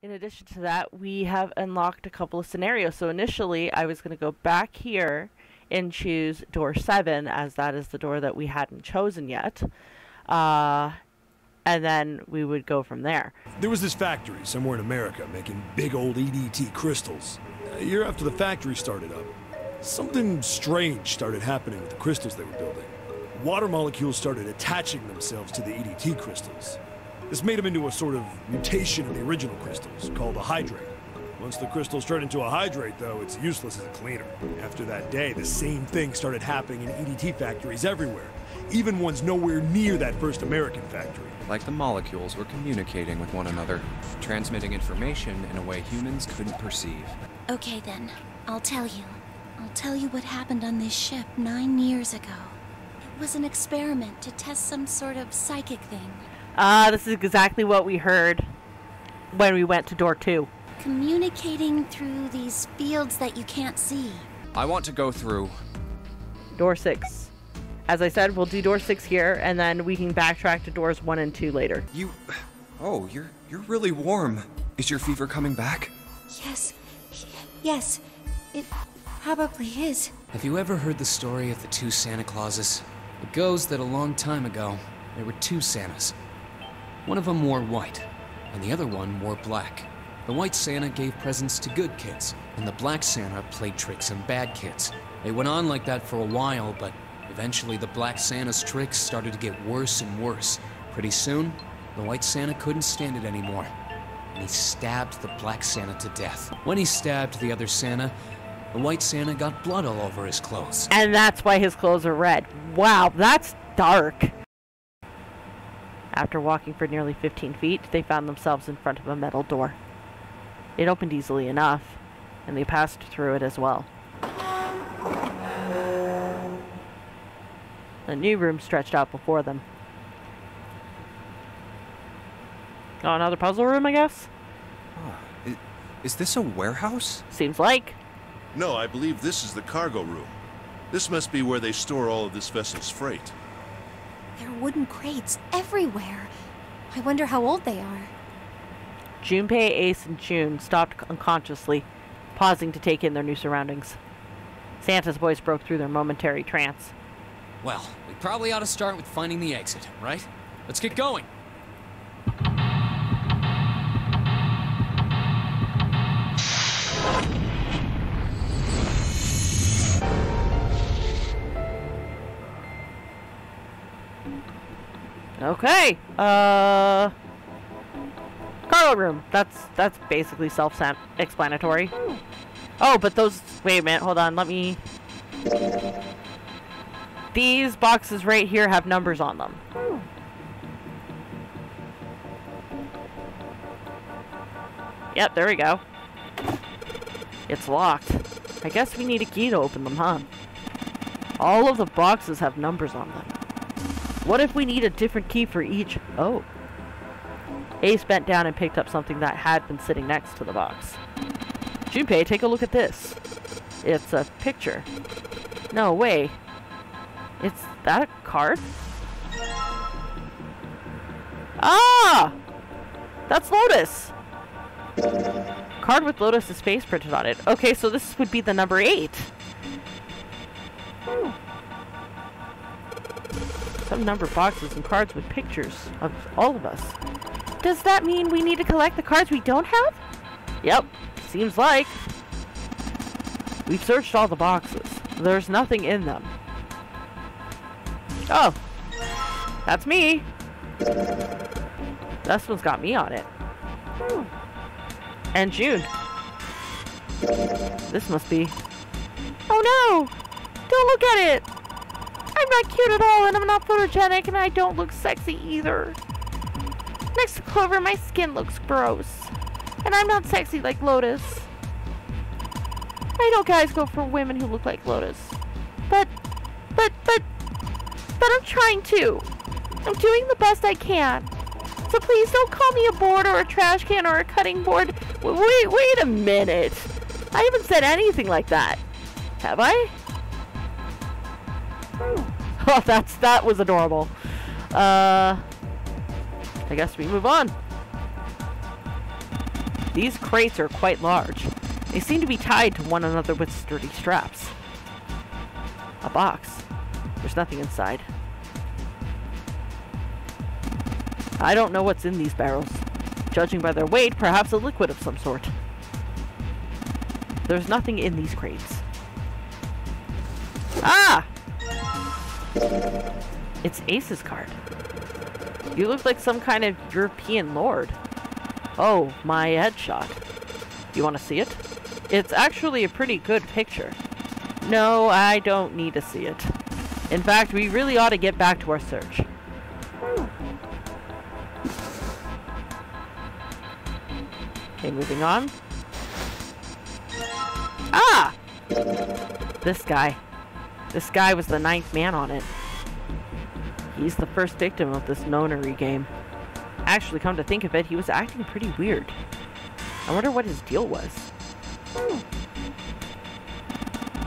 In addition to that, we have unlocked a couple of scenarios. So initially, I was going to go back here and choose door 7, as that is the door that we hadn't chosen yet. And then we would go from there. There was this factory somewhere in America making big old EDT crystals. A year after the factory started up, something strange started happening with the crystals they were building. Water molecules started attaching themselves to the EDT crystals. This made them into a sort of mutation of the original crystals, called a hydrate. Once the crystals turn into a hydrate, though, it's useless as a cleaner. After that day, the same thing started happening in EDT factories everywhere, even ones nowhere near that first American factory. Like the molecules were communicating with one another, transmitting information in a way humans couldn't perceive. Okay then, I'll tell you. I'll tell you what happened on this ship 9 years ago. It was an experiment to test some sort of psychic thing. This is exactly what we heard when we went to door 2. Communicating through these fields that you can't see. I want to go through Door 6. As I said, we'll do door 6 here, and then we can backtrack to doors 1 and 2 later. Oh, you're really warm. Is your fever coming back? Yes, it probably is. Have you ever heard the story of the 2 Santa Clauses? It goes that a long time ago, there were 2 Santas. One of them wore white, and the other one wore black. The white Santa gave presents to good kids, and the black Santa played tricks on bad kids. They went on like that for a while, but eventually the black Santa's tricks started to get worse and worse. Pretty soon, the white Santa couldn't stand it anymore, and he stabbed the black Santa to death. When he stabbed the other Santa, the white Santa got blood all over his clothes. And that's why his clothes are red. Wow, that's dark. After walking for nearly 15 feet, they found themselves in front of a metal door. It opened easily enough, and they passed through it as well. A new room stretched out before them. Oh, another puzzle room, I guess? Is this a warehouse? Seems like. No, I believe this is the cargo room. This must be where they store all of this vessel's freight. There are wooden crates everywhere. I wonder how old they are. Junpei, Ace, and June stopped unconsciously, pausing to take in their new surroundings. Santa's voice broke through their momentary trance. Well, we probably ought to start with finding the exit, right? Let's get going! Okay, cargo room. That's basically self-explanatory. Oh, but those, wait a minute, hold on, let me... These boxes right here have numbers on them. Yep, there we go. It's locked. I guess we need a key to open them, huh? All of the boxes have numbers on them. What if we need a different key for each? Oh. Ace bent down and picked up something that had been sitting next to the box. Junpei, take a look at this. It's a picture. No way. Is that a card? Ah! That's Lotus! Card with Lotus's face printed on it. Okay, so this would be the number 8. Some numbered boxes and cards with pictures of all of us. Does that mean we need to collect the cards we don't have? Yep, seems like. We've searched all the boxes. There's nothing in them. Oh, that's me. This one's got me on it. And June. This must be... Oh no! Don't look at it! I'm not cute at all, and I'm not photogenic, and I don't look sexy either. Next to Clover, my skin looks gross. And I'm not sexy like Lotus. I know guys go for women who look like Lotus. But I'm trying to. I'm doing the best I can. So please don't call me a board or a trash can or a cutting board. Wait a minute. I haven't said anything like that. Have I? Oh, that was adorable. I guess we move on. These crates are quite large. They seem to be tied to one another with sturdy straps. A box. There's nothing inside. I don't know what's in these barrels. Judging by their weight, perhaps a liquid of some sort. There's nothing in these crates. Ah! It's Ace's card. You look like some kind of European lord. Oh, my headshot. You want to see it? It's actually a pretty good picture. No, I don't need to see it. In fact, we really ought to get back to our search. Okay, moving on. Ah! This guy. This guy was the 9th man on it. He's the first victim of this Nonary game. Actually, come to think of it, he was acting pretty weird. I wonder what his deal was.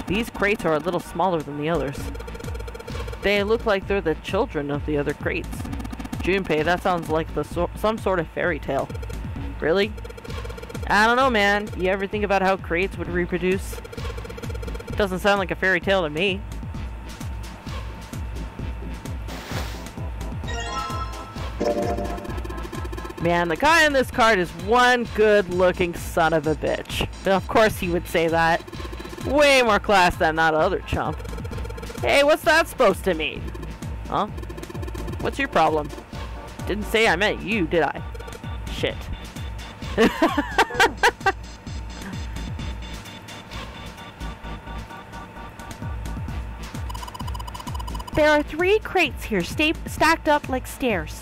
These crates are a little smaller than the others. They look like they're the children of the other crates. Junpei, that sounds like some sort of fairy tale. Really? I don't know, man. You ever think about how crates would reproduce? Doesn't sound like a fairy tale to me. Man, the guy on this card is one good-looking son of a bitch. Of course he would say that. Way more class than that other chump. Hey, what's that supposed to mean? Huh? What's your problem? Didn't say I meant you, did I? Shit. There are 3 crates here, stacked up like stairs.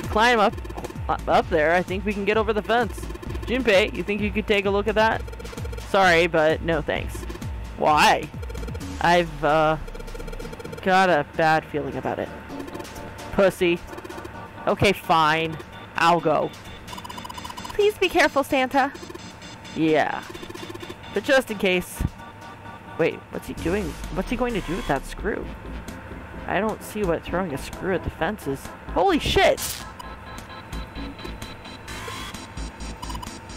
Climb up there. I think we can get over the fence. Junpei, you think you could take a look at that? Sorry, but no thanks. Why? I've got a bad feeling about it. Pussy. Okay, fine. I'll go. Please be careful, Santa. Yeah. But just in case. Wait, what's he doing? What's he going to do with that screw? I don't see what throwing a screw at the fence is. Holy shit!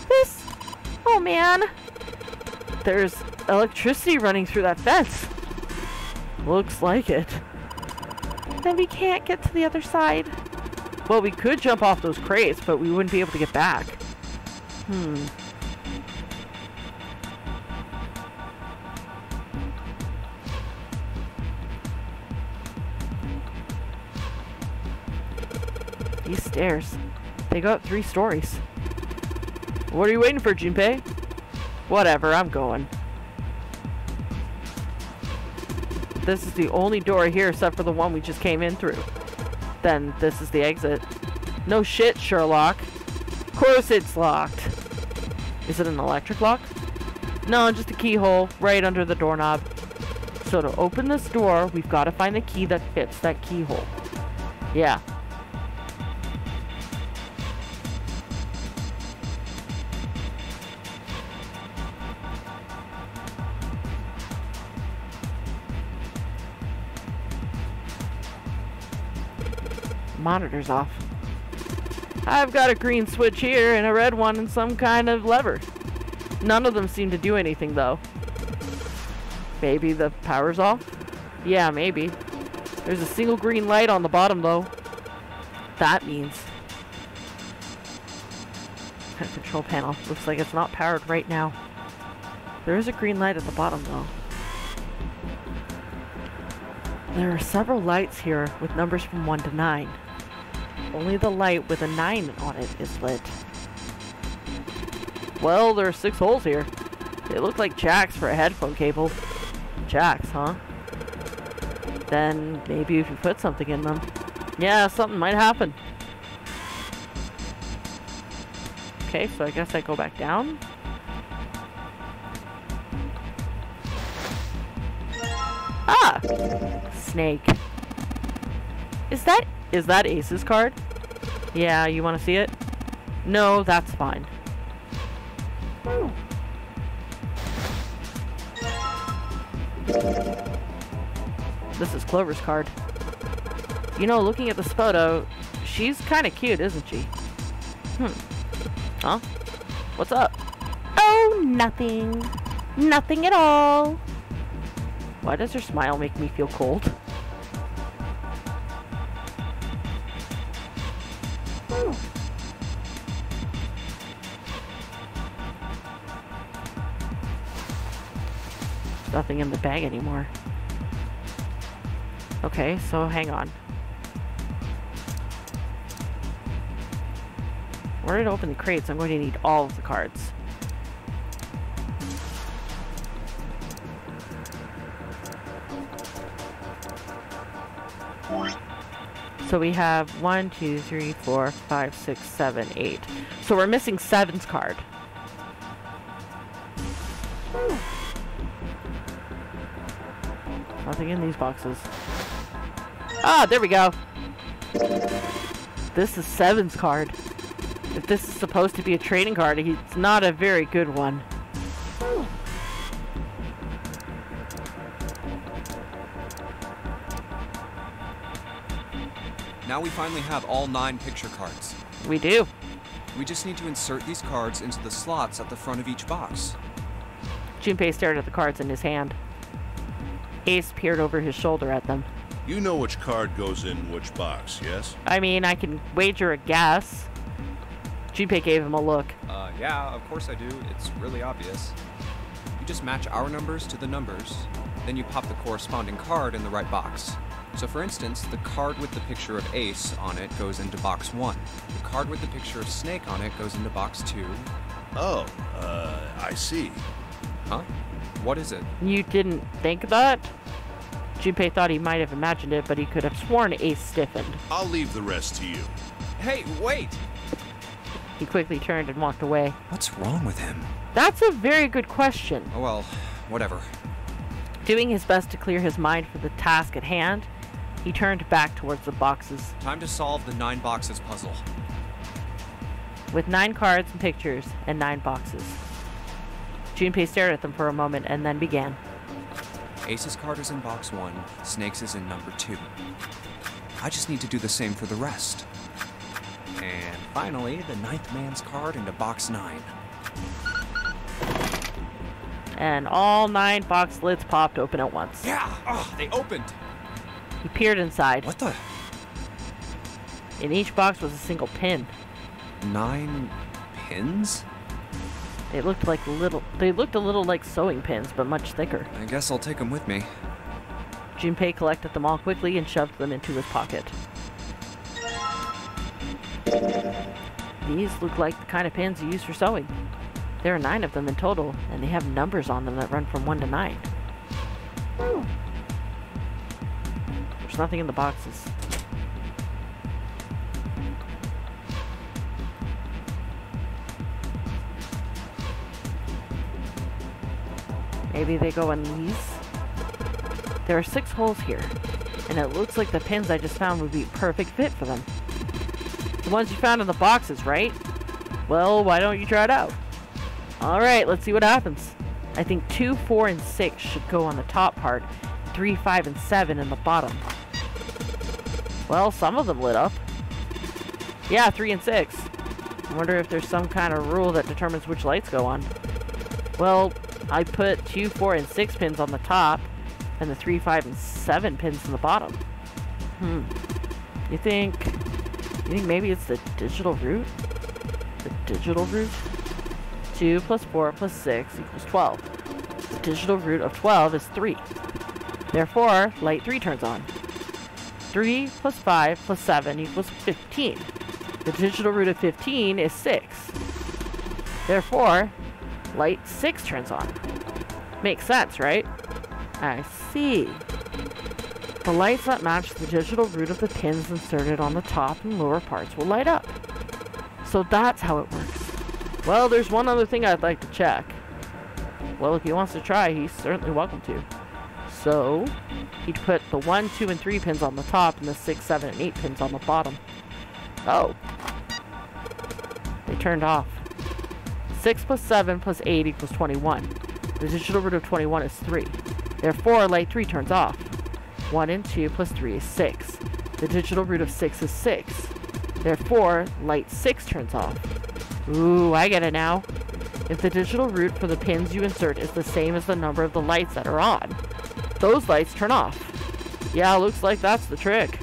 This... Oh, man. There's electricity running through that fence. Looks like it. Then we can't get to the other side. Well, we could jump off those crates, but we wouldn't be able to get back. These stairs, they go up 3 stories. What are you waiting for, Junpei? Whatever, I'm going. This is the only door here except for the one we just came in through. Then this is the exit. No shit, Sherlock. Of course it's locked. Is it an electric lock? No, just a keyhole right under the doorknob. So to open this door, we've got to find the key that fits that keyhole. Yeah. Monitor's off. I've got a green switch here and a red one and some kind of lever. None of them seem to do anything though. Maybe the power's off? Yeah, maybe. There's a single green light on the bottom though. That means... Control panel. Looks like it's not powered right now. There is a green light at the bottom though. There are several lights here with numbers from 1 to 9. Only the light with a 9 on it is lit. Well, there are 6 holes here. They look like jacks for a headphone cable. Jacks, huh? Then maybe if you put something in them. Yeah, something might happen. Okay, so I guess I go back down. Ah! Snake. Is that Ace's card? Yeah, you want to see it? No, that's fine. This is Clover's card. You know, looking at this photo, she's kind of cute, isn't she? Huh? What's up? Oh, nothing. Nothing at all. Why does her smile make me feel cold? There's nothing in the bag anymore. Okay, so hang on. In order to open the crates, I'm going to need all of the cards. So we have 1, 2, 3, 4, 5, 6, 7, 8. So we're missing 7's card. Nothing in these boxes. Ah, there we go. This is 7's card. If this is supposed to be a trading card, it's not a very good one. Now we finally have all 9 picture cards. We do. We just need to insert these cards into the slots at the front of each box. Junpei stared at the cards in his hand. Ace peered over his shoulder at them. You know which card goes in which box, yes? I mean, I can wager a guess. Junpei gave him a look. Yeah, of course I do. It's really obvious. You just match our numbers to the numbers, then you pop the corresponding card in the right box. So for instance, the card with the picture of Ace on it goes into box 1. The card with the picture of Snake on it goes into box 2. Oh, I see. Huh? What is it? You didn't think that? Junpei thought he might have imagined it, but he could have sworn Ace stiffened. I'll leave the rest to you. Hey, wait! He quickly turned and walked away. What's wrong with him? That's a very good question. Oh well, whatever. Doing his best to clear his mind for the task at hand, he turned back towards the boxes. Time to solve the 9 boxes puzzle. With 9 cards and pictures and 9 boxes. Junpei stared at them for a moment and then began. Ace's card is in box 1, Snake's is in number 2. I just need to do the same for the rest. And finally, the 9th man's card into box 9. And all 9 box lids popped open at once. Yeah! Oh, they opened! He peered inside. What the? In each box was a single pin. 9 pins? They looked a little like sewing pins, but much thicker. I guess I'll take them with me. Junpei collected them all quickly and shoved them into his pocket. These look like the kind of pins you use for sewing. There are 9 of them in total, and they have numbers on them that run from 1 to 9. There's nothing in the boxes. Maybe they go in these? There are 6 holes here, and it looks like the pins I just found would be a perfect fit for them. The ones you found in the boxes, right? Well, why don't you try it out? Alright, let's see what happens. I think 2, 4, and 6 should go on the top part, 3, 5, and 7 in the bottom. Well, some of them lit up. Yeah, 3 and 6. I wonder if there's some kind of rule that determines which lights go on. Well, I put 2, 4, and 6 pins on the top, and the 3, 5, and 7 pins in the bottom. You think maybe it's the digital root? The digital root? 2 plus 4 plus 6 equals 12. The digital root of 12 is 3. Therefore, light 3 turns on. 3 plus 5 plus 7 equals 15. The digital root of 15 is 6. Therefore, light 6 turns on. Makes sense, right? I see. The lights that match the digital root of the pins inserted on the top and lower parts will light up. So that's how it works. Well, there's one other thing I'd like to check. Well, if he wants to try, he's certainly welcome to. So, he'd put the 1, 2, and 3 pins on the top and the 6, 7, and 8 pins on the bottom. Oh. They turned off. 6 plus 7 plus 8 equals 21. The digital root of 21 is 3. Therefore, light 3 turns off. 1 and 2 plus 3 is 6. The digital root of 6 is 6. Therefore, light 6 turns off. Ooh, I get it now. If the digital route for the pins you insert is the same as the number of the lights that are on, those lights turn off. Yeah, looks like that's the trick.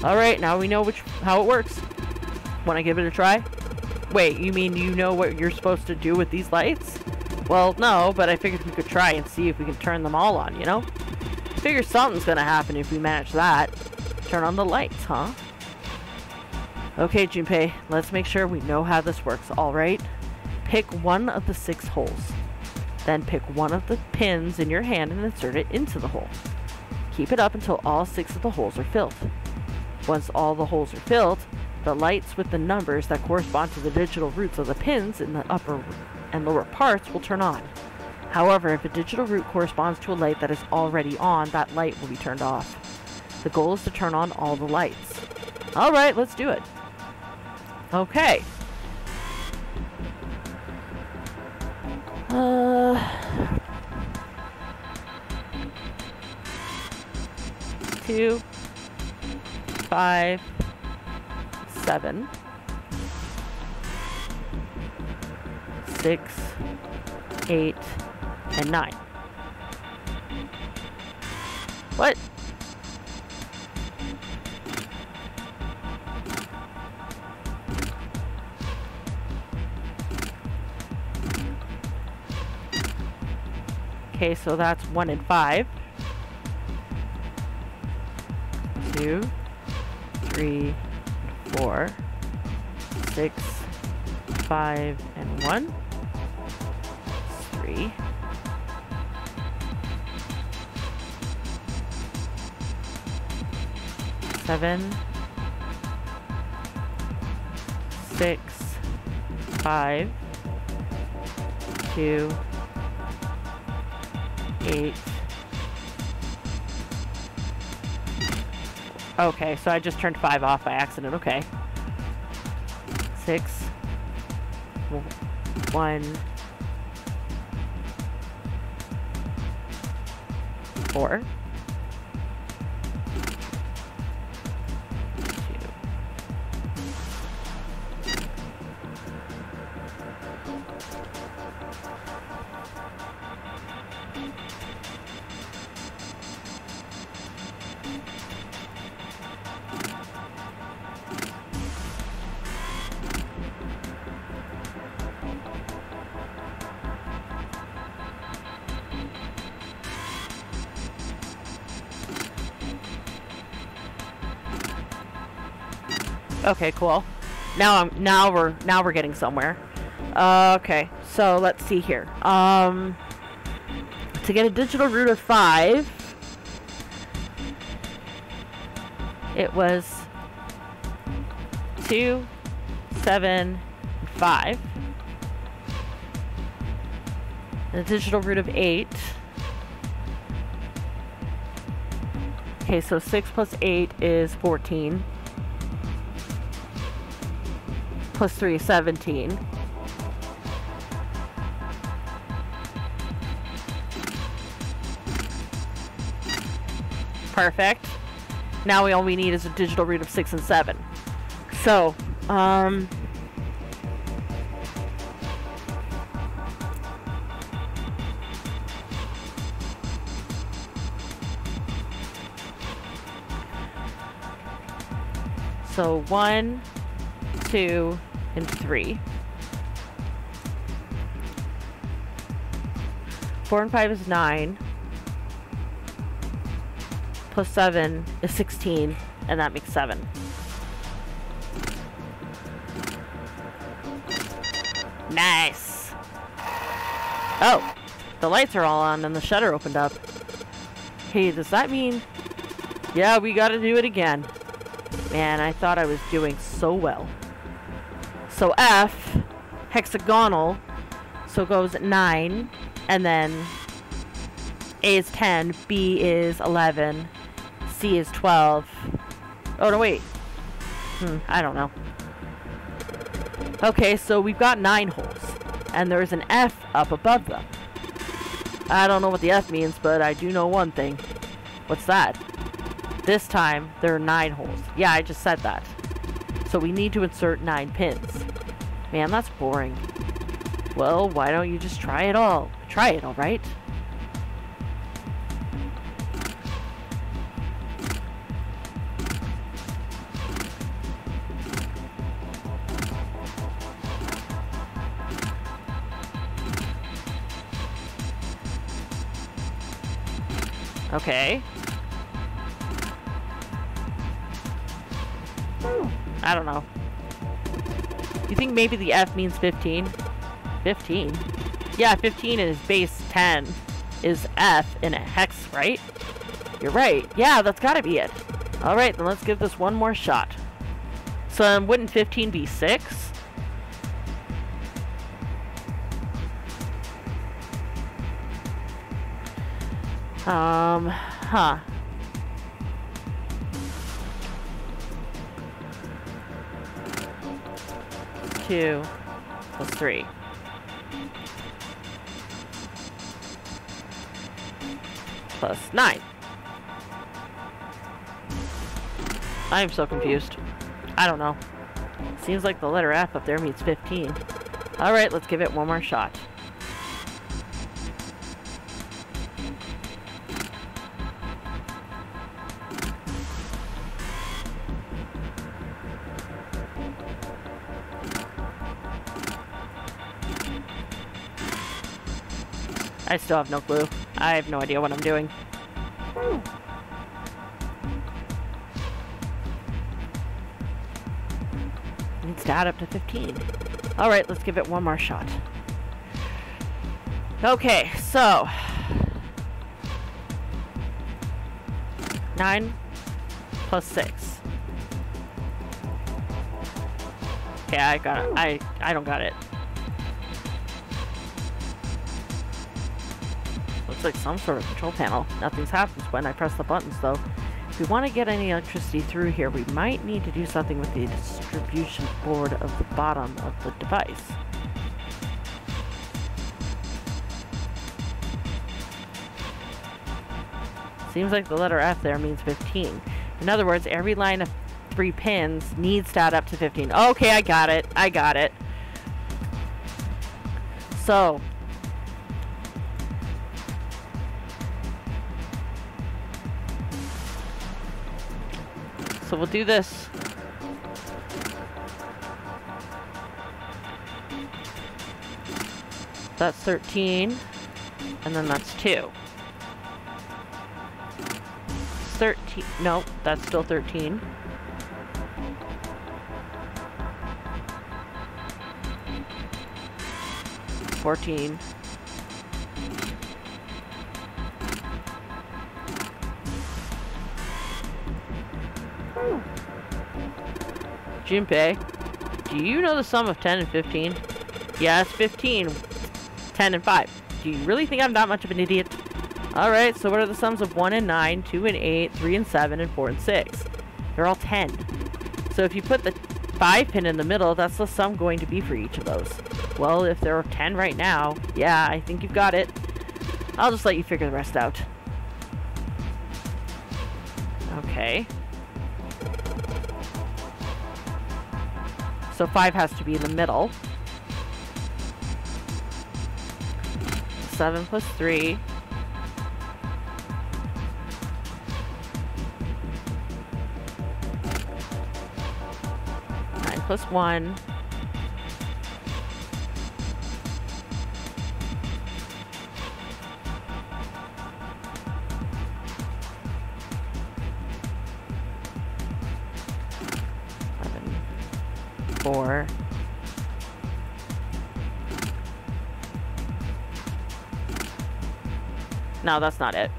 Alright, now we know how it works. Wanna give it a try? Wait, you mean you know what you're supposed to do with these lights? Well, no, but I figured we could try and see if we can turn them all on, you know? Figure something's gonna happen if we manage that. Turn on the lights, huh? Okay, Junpei, let's make sure we know how this works, alright? Pick one of the 6 holes. Then pick one of the pins in your hand and insert it into the hole. Keep it up until all 6 of the holes are filled. Once all the holes are filled, the lights with the numbers that correspond to the digital roots of the pins in the upper and lower parts will turn on. However, if a digital root corresponds to a light that is already on, that light will be turned off. The goal is to turn on all the lights. Alright, let's do it. Okay. Two, 5, 7, 6, 8, and 9. What? Okay, so that's 1 and 5. 2, 3, 4, 6, 5, and 1. 3. 7, 6, 5, 2, 8. Okay, so I just turned 5 off by accident. Okay. 6, 1, 4, 2. Okay, cool. Now we're getting somewhere. Okay, so let's see here. To get a digital root of 5, it was 2, 7, 5. And a digital root of 8. Okay, so 6 plus 8 is 14. Plus 3 is 17. Perfect. Now all we need is a digital root of 6 and 7. So, so 1, 2, and 3. 4 and 5 is 9. Plus 7 is 16, and that makes 7. Nice! Oh! The lights are all on and the shutter opened up. Hey, does that mean... Yeah, we gotta do it again. Man, I thought I was doing so well. So F, hexagonal, so it goes 9, and then A is 10, B is 11, C is 12. Oh, no, wait. I don't know. Okay, so we've got 9 holes, and there's an F up above them. I don't know what the F means, but I do know one thing. What's that? This time, there are 9 holes. Yeah, I just said that. So we need to insert 9 pins. Man, that's boring. Well, why don't you just try it all? Try it, alright? Okay. I don't know. You think maybe the F means 15? 15? Yeah, 15 is base 10 is F in a hex, right? You're right. Yeah, that's gotta be it. Alright, then let's give this one more shot. So wouldn't 15 be 6? Huh. 2 plus 3. Plus 9. I am so confused. I don't know. Seems like the letter F up there means 15. Alright, let's give it one more shot. I still have no clue. I have no idea what I'm doing. Needs to add up to 15. Alright, let's give it one more shot. Okay, so 9 plus 6. Okay, I got it. I don't got it. Looks like some sort of control panel. Nothing's happens when I press the buttons, though. If we want to get any electricity through here, we might need to do something with the distribution board of the bottom of the device. Seems like the letter F there means 15. In other words, every line of 3 pins needs to add up to 15. Okay, I got it. I got it. So we'll do this. That's 13, and then that's 2. 13, no, that's still 13. $14. Junpei, do you know the sum of 10 and 15? Yeah, it's 15. 10 and 5. Do you really think I'm that much of an idiot? Alright, so what are the sums of 1 and 9, 2 and 8, 3 and 7, and 4 and 6? They're all 10. So if you put the 5 pin in the middle, that's the sum going to be for each of those. Well, if there are 10 right now, yeah, I think you've got it. I'll just let you figure the rest out. Okay. So 5 has to be in the middle. 7 plus 3. 9 plus 1. 4. No, that's not it.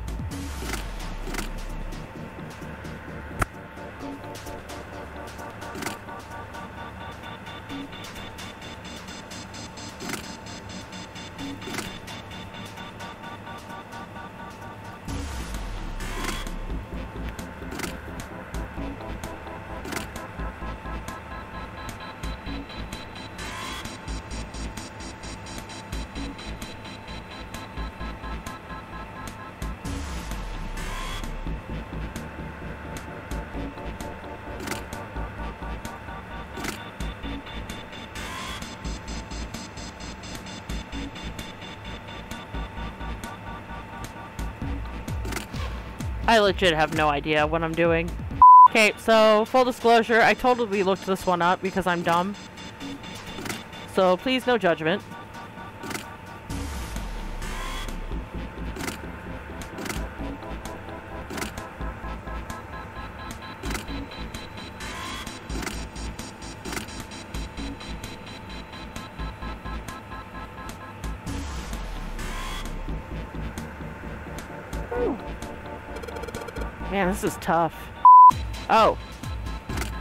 I legit have no idea what I'm doing. Okay, so full disclosure, I totally looked this one up because I'm dumb. So please, no judgment. Man, this is tough. Oh.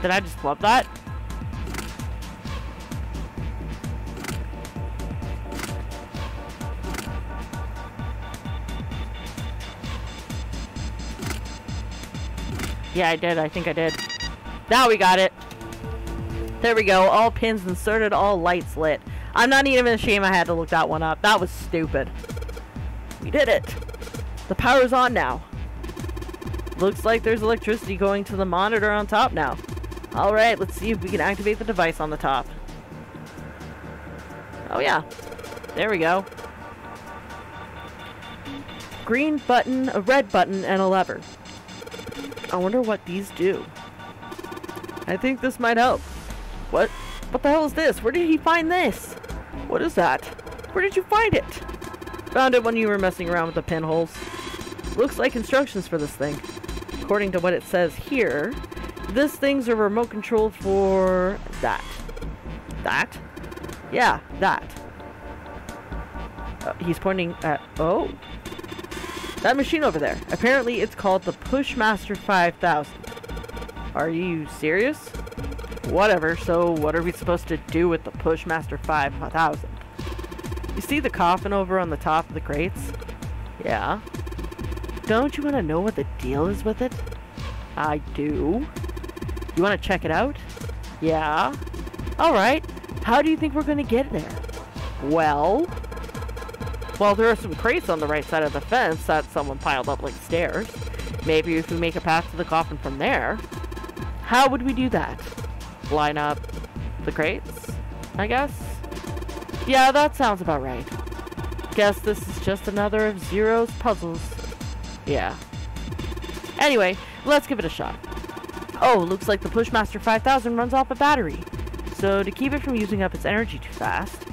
Did I just flub that? Yeah, I did. I think I did. Now we got it. There we go. All pins inserted, all lights lit. I'm not even ashamed I had to look that one up. That was stupid. We did it. The power's on now. Looks like there's electricity going to the monitor on top now. Alright, let's see if we can activate the device on the top. Oh yeah. There we go. Green button, a red button, and a lever. I wonder what these do. I think this might help. What? What the hell is this? Where did he find this? What is that? Where did you find it? Found it when you were messing around with the pinholes. Looks like instructions for this thing. According to what it says here, this thing's a remote control for that. That? Yeah, that. He's pointing at... Oh. That machine over there. Apparently it's called the Pushmaster 5000. Are you serious? Whatever, so what are we supposed to do with the Pushmaster 5000? You see the coffin over on the top of the crates? Yeah. Don't you want to know what the deal is with it? I do. You want to check it out? Yeah. Alright. How do you think we're going to get there? Well, there are some crates on the right side of the fence that someone piled up like stairs. Maybe if we make a path to the coffin from there. How would we do that? Line up the crates, I guess? Yeah, that sounds about right. Guess this is just another of Zero's puzzles. Yeah. Anyway, let's give it a shot. Oh, looks like the Pushmaster 5000 runs off a battery. So to keep it from using up its energy too fast,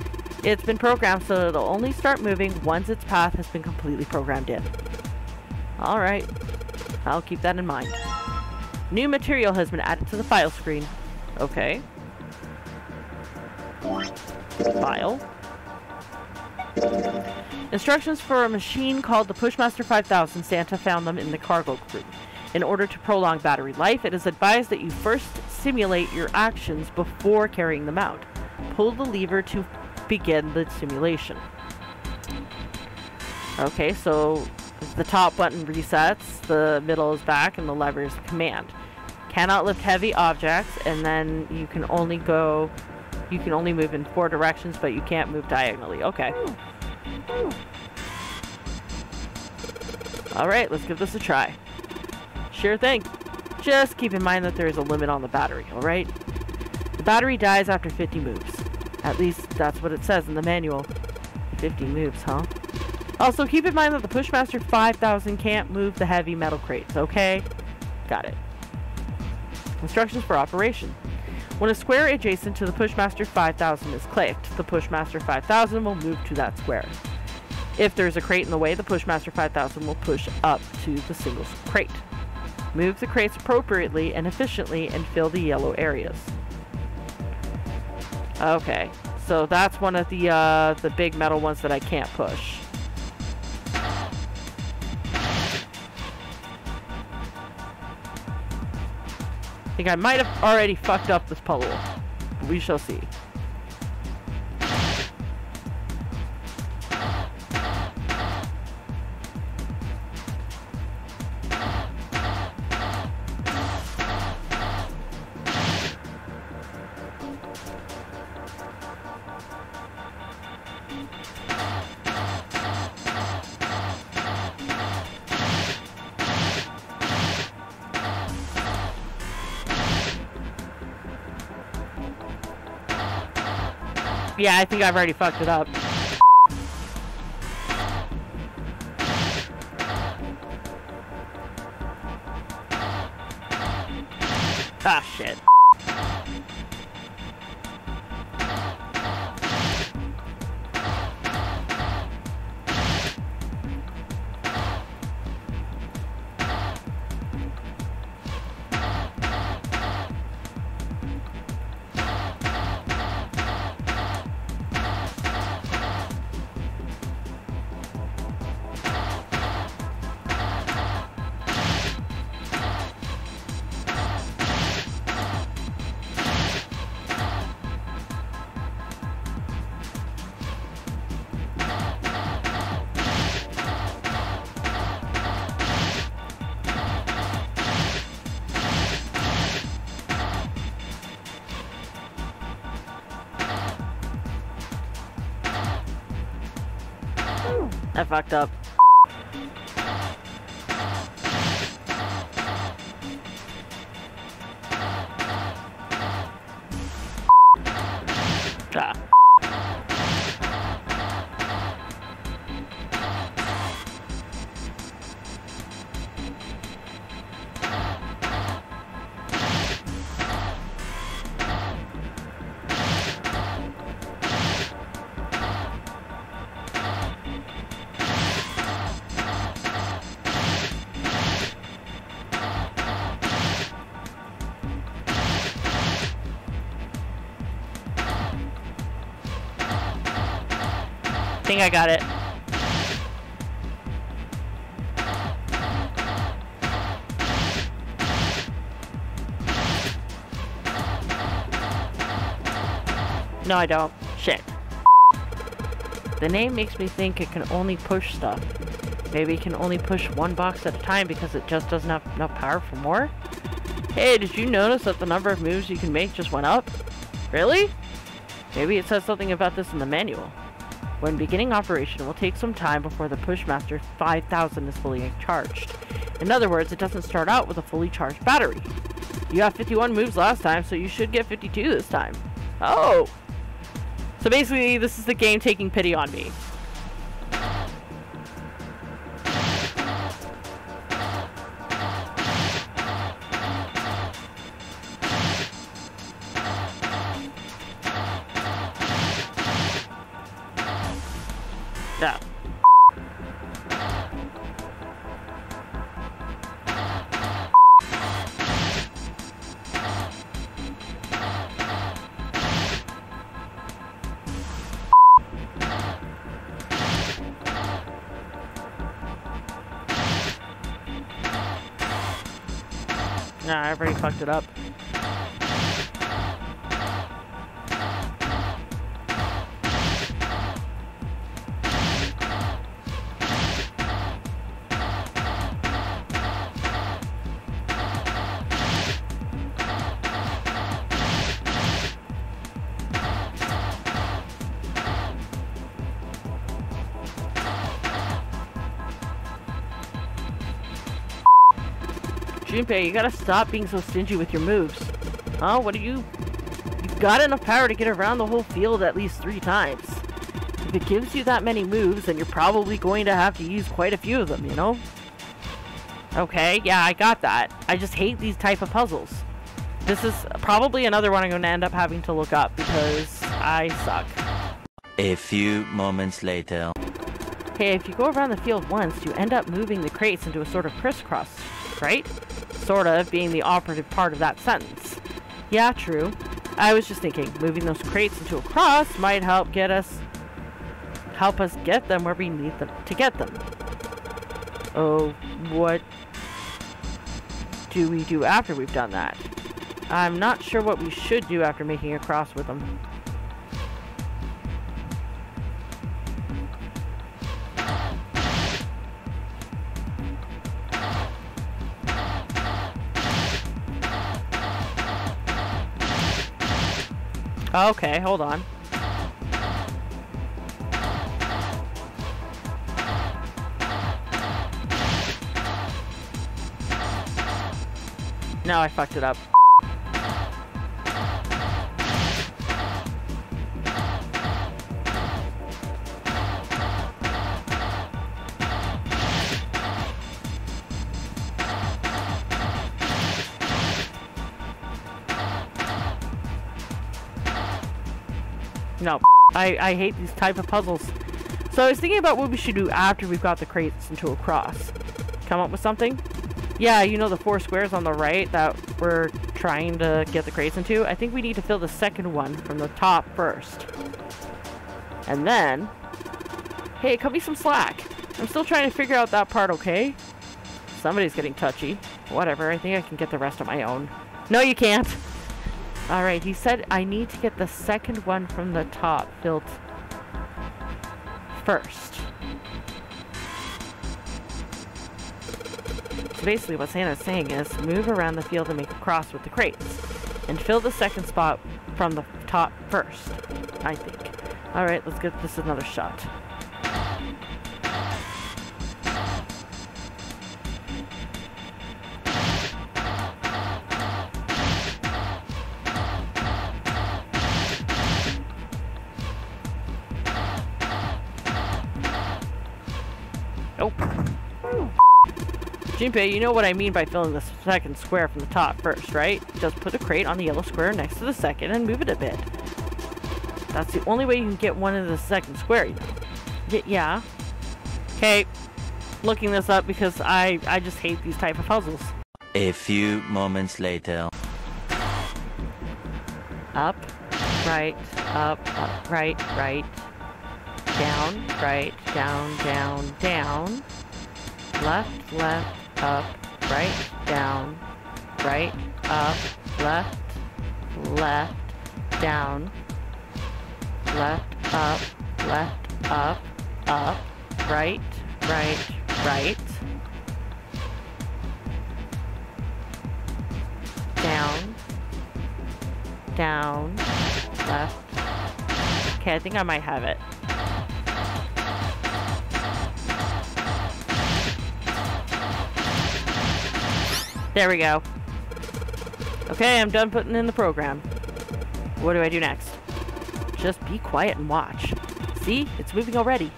it's been programmed so it'll only start moving once its path has been completely programmed in. Alright. I'll keep that in mind. New material has been added to the file screen. Okay. File. Instructions for a machine called the Pushmaster 5000. Santa found them in the cargo crew. In order to prolong battery life, it is advised that you first simulate your actions before carrying them out. Pull the lever to begin the simulation. Okay, so the top button resets, the middle is back, and the lever is the command. Cannot lift heavy objects, and then you can only move in 4 directions, but you can't move diagonally. Okay. Alright, let's give this a try. Sure thing. Just keep in mind that there is a limit on the battery, alright? The battery dies after 50 moves. At least that's what it says in the manual. 50 moves, huh? Also, keep in mind that the Pushmaster 5000 can't move the heavy metal crates, okay? Got it. Instructions for operation. When a square adjacent to the Pushmaster 5000 is clicked, the Pushmaster 5000 will move to that square. If there's a crate in the way, the Pushmaster 5000 will push up to the single crate. Move the crates appropriately and efficiently and fill the yellow areas. Okay, so that's one of the big metal ones that I can't push. I think I might have already fucked up this puzzle. We shall see. Yeah, I think I've already fucked it up. Ah, shit. I fucked up. Ah. I think I got it. No, I don't. Shit. The name makes me think it can only push stuff. Maybe it can only push one box at a time because it just doesn't have enough power for more? Hey, did you notice that the number of moves you can make just went up? Really? Maybe it says something about this in the manual. When beginning operation, it will take some time before the Pushmaster 5000 is fully charged. In other words, it doesn't start out with a fully charged battery. You got 51 moves last time, so you should get 52 this time. Oh! So basically, this is the game taking pity on me. Yeah. Nah, I already fucked it up. Junpei, you gotta stop being so stingy with your moves. Huh? What are you... You've got enough power to get around the whole field at least 3 times. If it gives you that many moves, then you're probably going to have to use quite a few of them, you know? Okay, yeah, I got that. I just hate these type of puzzles. This is probably another one I'm going to end up having to look up because I suck. A few moments later. Hey, if you go around the field once, you end up moving the crates into a sort of crisscross, right? Sort of being the operative part of that sentence. Yeah, true. I was just thinking, moving those crates into a cross might help us get them where we need them to get them. Oh, what do we do after we've done that? I'm not sure what we should do after making a cross with them. Okay, hold on. No, I fucked it up. No, I hate these type of puzzles. So I was thinking about what we should do after we've got the crates into a cross. Come up with something? Yeah, you know the 4 squares on the right that we're trying to get the crates into? I think we need to fill the second one from the top first. And then... Hey, cut me some slack. I'm still trying to figure out that part, okay? Somebody's getting touchy. Whatever, I think I can get the rest on my own. No, you can't! Alright, he said I need to get the second one from the top filled first. So basically what Santa's saying is move around the field and make a cross with the crates. And fill the second spot from the top first, I think. Alright, let's give this another shot. Oh. Junpei, you know what I mean by filling the second square from the top first, right? Just put a crate on the yellow square next to the second and move it a bit. That's the only way you can get one in the second square, you know. Yeah. Okay. Looking this up because I just hate these type of puzzles. A few moments later. Up, right, right, right. Down, right, down, down, down. Left, left, up, right, down, right, up, left, left, down, left, up, up, right, right, right, down, down, left. Okay, I think I might have it. There we go. Okay, I'm done putting in the program. What do I do next? Just be quiet and watch. See? It's moving already.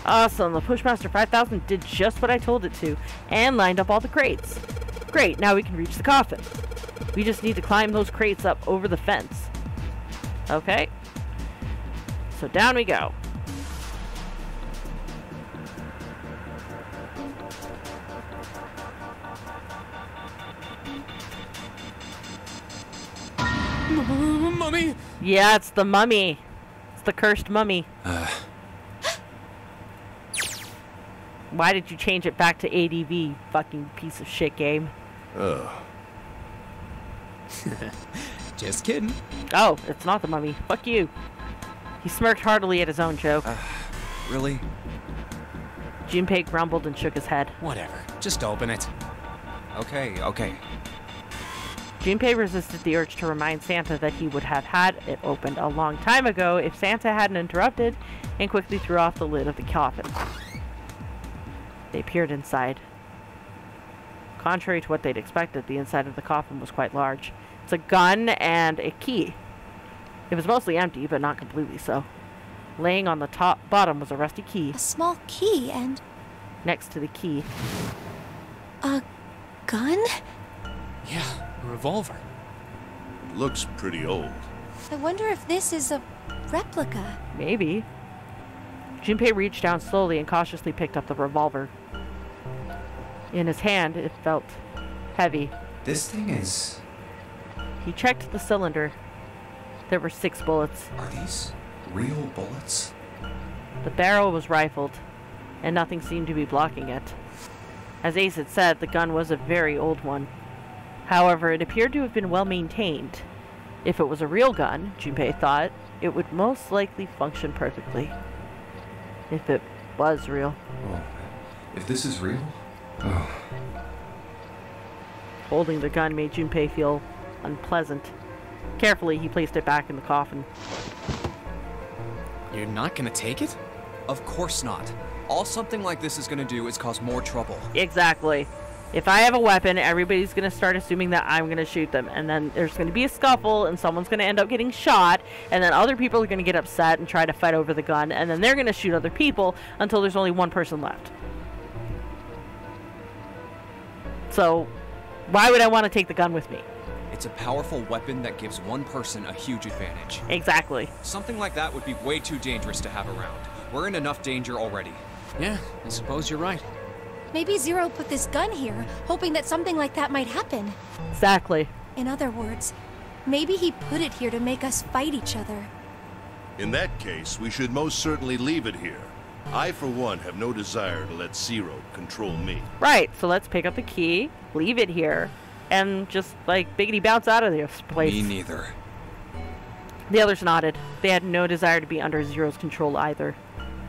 Awesome, the Pushmaster 5000 did just what I told it to, and lined up all the crates. Great, now we can reach the coffin. We just need to climb those crates up over the fence. Okay. So down we go. Mummy! Yeah, it's the mummy. It's the cursed mummy. Why did you change it back to ADV, fucking piece of shit game? Just kidding. Oh, it's not the mummy. Fuck you. He smirked heartily at his own joke. Really? Junpei grumbled and shook his head. Whatever. Just open it. Okay, okay. Junpei resisted the urge to remind Santa that he would have had it opened a long time ago if Santa hadn't interrupted, and quickly threw off the lid of the coffin. They peered inside. Contrary to what they'd expected, the inside of the coffin was quite large. It's a gun and a key. It was mostly empty, but not completely so. Laying on the bottom was a rusty key. A small key and... Next to the key. a gun? Yeah, a revolver. It looks pretty old. I wonder if this is a replica. Maybe. Junpei reached down slowly and cautiously picked up the revolver. In his hand, it felt heavy. This thing is... He checked the cylinder. There were 6 bullets. Are these real bullets? The barrel was rifled, and nothing seemed to be blocking it. As Ace had said, the gun was a very old one. However, it appeared to have been well maintained. If it was a real gun, Junpei thought, it would most likely function perfectly. If it was real. Oh, if this is real? Oh. Holding the gun made Junpei feel unpleasant. Carefully, he placed it back in the coffin. You're not gonna take it? Of course not. All something like this is gonna do is cause more trouble. Exactly. If I have a weapon, everybody's going to start assuming that I'm going to shoot them. And then there's going to be a scuffle, and someone's going to end up getting shot. And then other people are going to get upset and try to fight over the gun. And then they're going to shoot other people until there's only one person left. So, why would I want to take the gun with me? It's a powerful weapon that gives one person a huge advantage. Exactly. Something like that would be way too dangerous to have around. We're in enough danger already. Yeah, I suppose you're right. Maybe Zero put this gun here, hoping that something like that might happen. Exactly. In other words, maybe he put it here to make us fight each other. In that case, we should most certainly leave it here. I, for one, have no desire to let Zero control me. Right, so let's pick up the key, leave it here, and just, like, biggity bounce out of this place. Me neither. The others nodded. They had no desire to be under Zero's control either.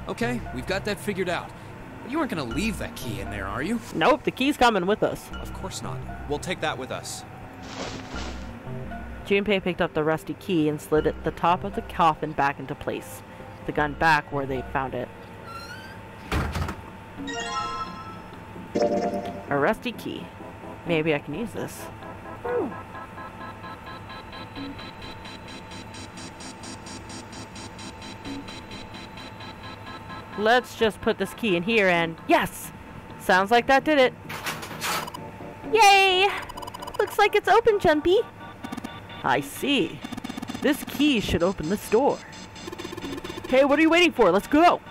Okay, we've got that figured out. But you aren't gonna leave that key in there, are you? Nope, the key's coming with us. Of course not. We'll take that with us. Junpei picked up the rusty key and slid it the top of the coffin back into place, the gun back where they found it. A rusty key. Maybe I can use this. Let's just put this key in here and... Yes! Sounds like that did it. Yay! Looks like it's open, Jumpy. I see. This key should open this door. Hey, what are you waiting for? Let's go!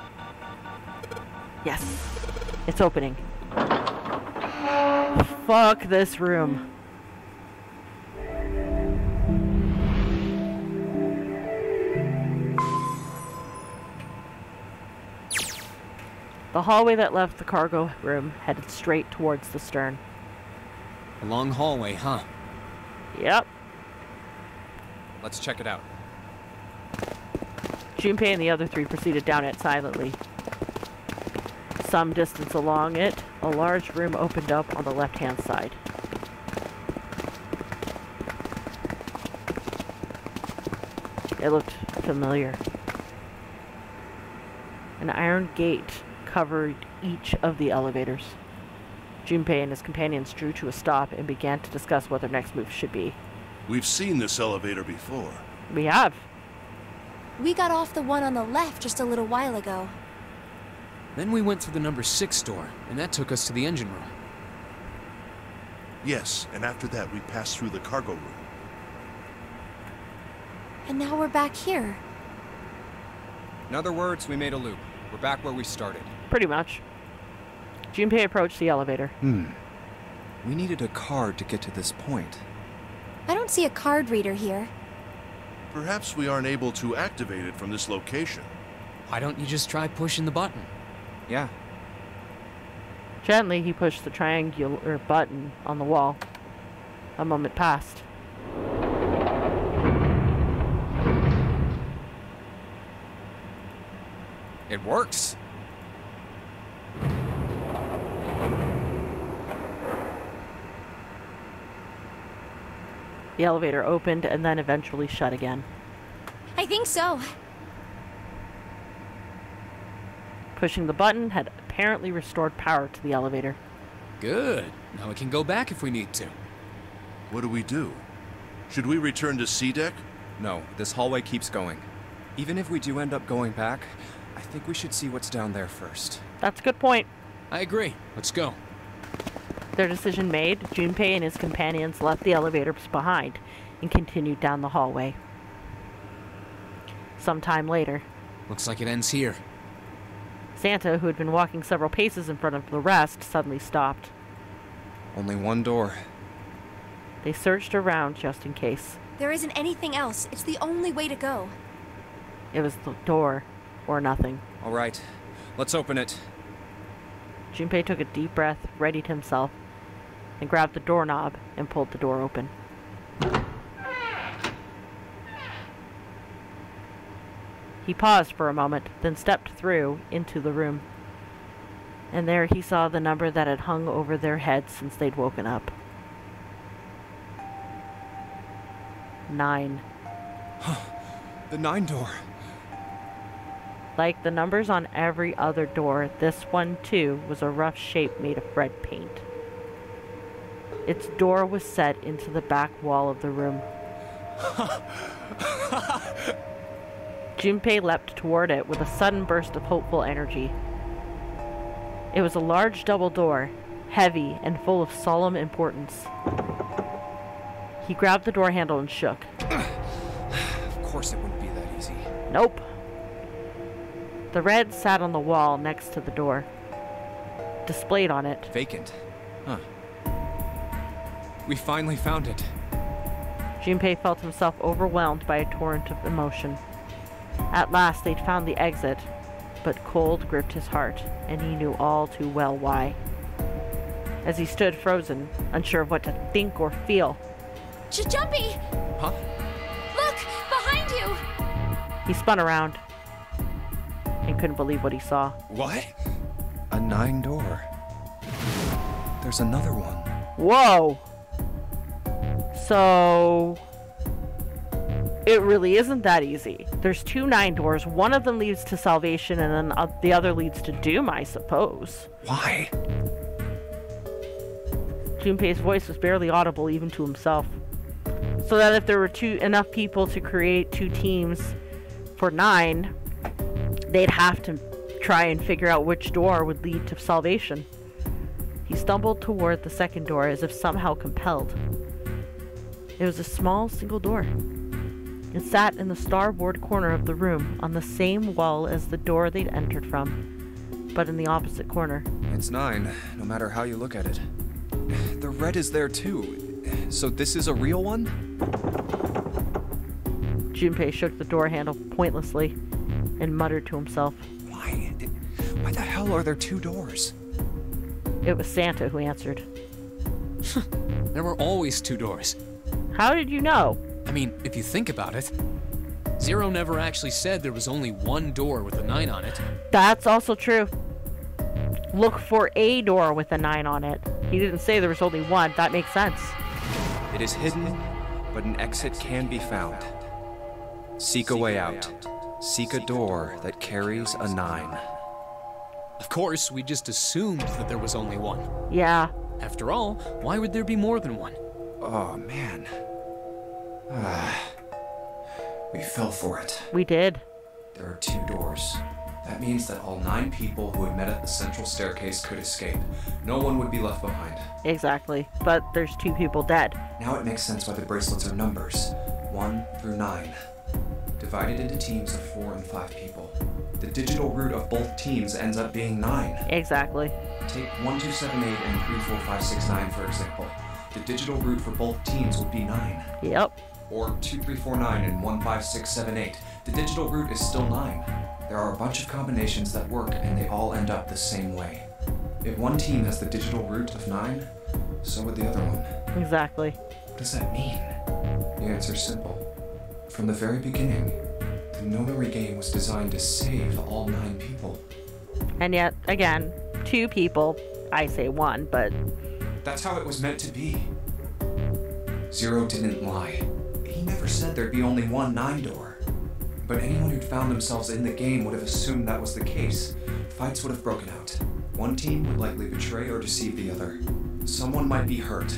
Yes. It's opening. Fuck this room. The hallway that left the cargo room headed straight towards the stern. A long hallway, huh? Yep. Let's check it out. Junpei and the other three proceeded down it silently. Some distance along it, a large room opened up on the left-hand side. It looked familiar. An iron gate covered each of the elevators. Junpei and his companions drew to a stop and began to discuss what their next move should be. We've seen this elevator before. We have. We got off the one on the left just a little while ago. Then we went through the number 6 door, and that took us to the engine room. Yes, and after that we passed through the cargo room. And now we're back here. In other words, we made a loop. We're back where we started. Pretty much. Junpei approached the elevator. We needed a card to get to this point. I don't see a card reader here. Perhaps we aren't able to activate it from this location. Why don't you just try pushing the button? Yeah. Gently, he pushed the triangular button on the wall. A moment passed. It works. The elevator opened and then eventually shut again. I think so. Pushing the button had apparently restored power to the elevator. Good. Now we can go back if we need to. What do we do? Should we return to C deck? No, this hallway keeps going. Even if we do end up going back, I think we should see what's down there first. That's a good point. I agree. Let's go. Their decision made, Junpei and his companions left the elevators behind and continued down the hallway. Some time later, Looks like it ends here. Santa, who had been walking several paces in front of the rest, suddenly stopped. Only one door. They searched around just in case. There isn't anything else. It's the only way to go. It was the door, or nothing. All right, let's open it. Junpei took a deep breath, readied himself, and grabbed the doorknob and pulled the door open. He paused for a moment, then stepped through into the room. And there he saw the number that had hung over their heads since they'd woken up. 9. The 9 door. Like the numbers on every other door, this one too was a rough shape made of red paint. Its door was set into the back wall of the room. Junpei leapt toward it with a sudden burst of hopeful energy. It was a large double door, heavy and full of solemn importance. He grabbed the door handle and shook. Of course it wouldn't be that easy. Nope. The red sat on the wall next to the door. Displayed on it. Vacant. Huh. We finally found it. Junpei felt himself overwhelmed by a torrent of emotion. At last they'd found the exit, but cold gripped his heart, and he knew all too well why. As he stood frozen, unsure of what to think or feel. Jumpei! Huh? Look! Behind you! He spun around and couldn't believe what he saw. What? A 9-door. There's another one. Whoa! So... it really isn't that easy. There's 2 9 doors. One of them leads to salvation, and then the other leads to doom, I suppose. Why? Junpei's voice was barely audible even to himself. So that if there were enough people to create 2 teams for 9, they'd have to try and figure out which door would lead to salvation. He stumbled toward the second door as if somehow compelled. It was a small single door. It sat in the starboard corner of the room, on the same wall as the door they'd entered from, but in the opposite corner. It's 9, no matter how you look at it. The red is there too. So this is a real one? Junpei shook the door handle pointlessly and muttered to himself. Why the hell are there 2 doors? It was Santa who answered. There were always 2 doors. How did you know? I mean, if you think about it, Zero never actually said there was only 1 door with a 9 on it. That's also true. Look for a door with a 9 on it. He didn't say there was only 1. That makes sense. It is hidden, but an exit can be found. Seek a way out. Seek a door that carries a 9. Of course, we just assumed that there was only 1. Yeah. After all, why would there be more than 1? Oh, man. We fell for it. We did. There are 2 doors. That means that all 9 people who had met at the central staircase could escape. No one would be left behind. Exactly. But there's 2 people dead. Now it makes sense why the bracelets are numbers. 1 through 9. Divided into teams of 4 and 5 people. The digital root of both teams ends up being 9. Exactly. Take 1, 2, 7, 8 and 3, 4, 5, 6, 9 for example. The digital root for both teams would be 9. Yep. Or 2, 3, 4, 9 and 1, 5, 6, 7, 8. The digital root is still 9. There are a bunch of combinations that work and they all end up the same way. If one team has the digital root of 9, so would the other one. Exactly. What does that mean? The answer's simple. From the very beginning, the Nonary game was designed to save all 9 people. And yet, again, 2 people. I say 1, but... That's how it was meant to be. Zero didn't lie. He never said there'd be only 1 9 door. But anyone who'd found themselves in the game would have assumed that was the case. Fights would have broken out. One team would likely betray or deceive the other. Someone might be hurt.